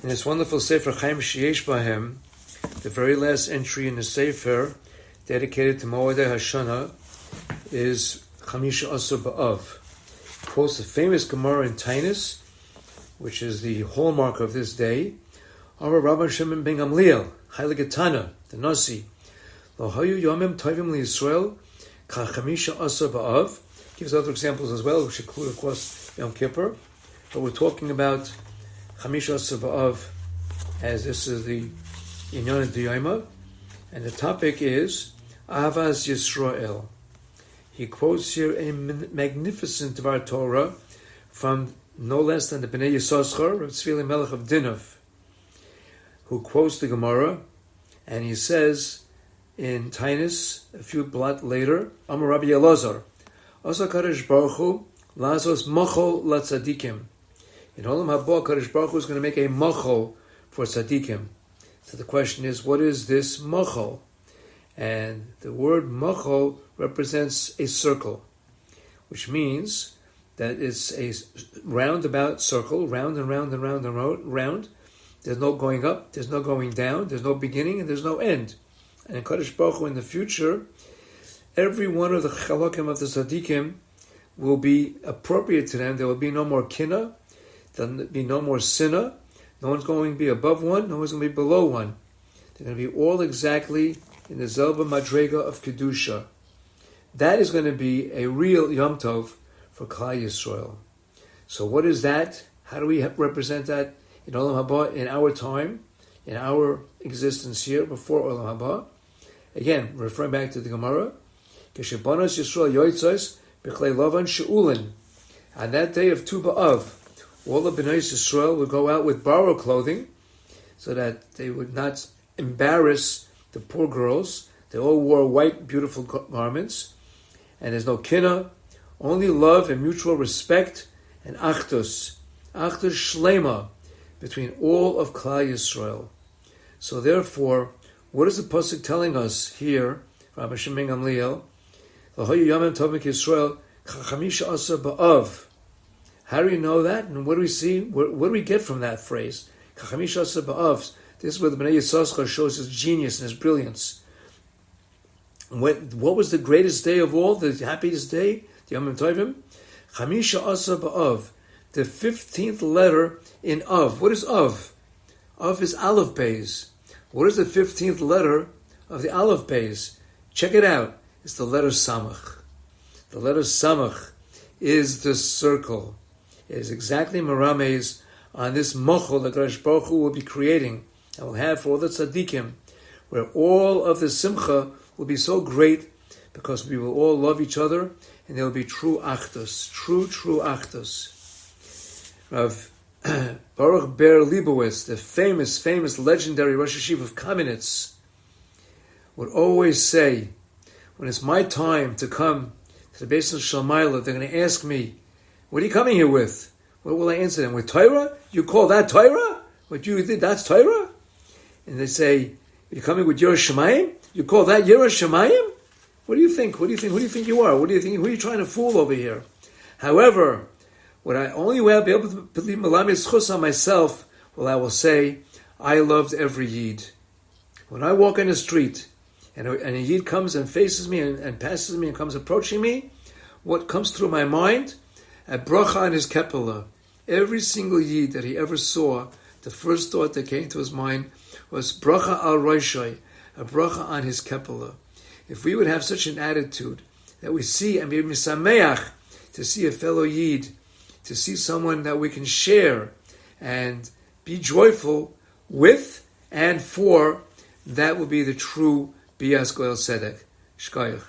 In this wonderful Sefer Chaim Sheyesh Bahem, the very last entry in the Sefer, dedicated to Moedei Hashanah, is Chamisha Asar B'Av. Quotes the famous Gemara in Tainus, which is the hallmark of this day. Amar Rabban Shimon ben Gamliel, Hailegatana, the Nasi, Lo Hayu Yomim Tovim LiYisrael, Ka Chamisha Asar B'Av. Gives other examples as well, which include, of course, Yom Kippur. But we're talking about Chamisha Asar B'Av, as this is the Inyan D'Yoma, and the topic is Ahavas Yisrael. He quotes here a magnificent Dvar Torah from no less than the Bnei Yissaschar, Rav Tzvi Melech of Dinov, who quotes the Gemara, and he says in Tainus, a few blot later, Amar Rabbi Elazar, Asa Kadosh Baruch Hu, Lazos Machol LaTzadikim. In Olam Haba, Kadosh Baruch Hu is going to make a Machol for Tzadikim. So the question is, what is this Machol? And the word Machol represents a circle, which means that it's a roundabout circle, round and round and round and round. There's no going up, there's no going down, there's no beginning, and there's no end. And in Kadosh Baruch Hu in the future, every one of the chalakim of the tzaddikim will be appropriate to them. There will be no more kinna, there will be no more sinna. No one's going to be above one, no one's going to be below one. They're going to be all exactly in the Zelba Madrega of Kedusha. That is going to be a real Yom Tov for Klal Yisrael. So what is that? How do we represent that in Olam Haba, in our time, in our existence here, before Olam Haba? Again, referring back to the Gemara, Keshebanos Yisrael Yoitzos B'chlei Lavan She'ulin. On that day of Tu B'Av, all the Bnei Yisrael would go out with borrowed clothing so that they would not embarrass the poor girls. They all wore white, beautiful garments. And there's no kinna, only love and mutual respect and achdus shlema between all of Klal Yisrael. So therefore, what is the pasuk telling us here, Rabbi Shimon ben Gamliel? L'hoyu yamim tovim Yisrael chamisha asar ba'av. How do we know that? And what do we see? What do we get from that phrase? Chamisha asar ba'av. This is where the Bnei Yissaschar shows his genius and his brilliance. What was the greatest day of all? The happiest day? The Yom Tovim? Chamisha Asar B'Av. The 15th letter in Av. What is Av? Av is Aleph Beis. What is the 15th letter of the Aleph Beis? Check it out. It's the letter Samach. The letter Samach is the circle. It is exactly Merames on this Mochel that Kadosh Baruch Hu will be creating and will have for all the tzaddikim, where all of the Simcha will be so great because we will all love each other and there will be true achdus, true achdus. Rav Baruch Ber Leibowitz, the famous legendary Rosh Hashiva of Kamenetz, would always say, when it's my time to come to the Beis Shalmaila, they're going to ask me, what are you coming here with? What will I answer them? With Torah? You call that Torah? What you did, that's Torah? And they say, you're coming with Yiras Shamayim? You call that Yiras Shamayim? What do you think? Who do you think you are? Who are you trying to fool over here? However, only way I'll be able to believe Malam Yischus on myself, I will say, I loved every Yid. When I walk in the street, and a Yid comes and faces me and passes me and comes approaching me, what comes through my mind? A bracha on his kepala. Every single Yid that he ever saw, the first thought that came to his mind was bracha al roshai, a bracha on his kepala. If we would have such an attitude that we see and be misameach to see a fellow Yid, to see someone that we can share and be joyful with and for, that will be the true Bias Goel Sedek. Shkoyach.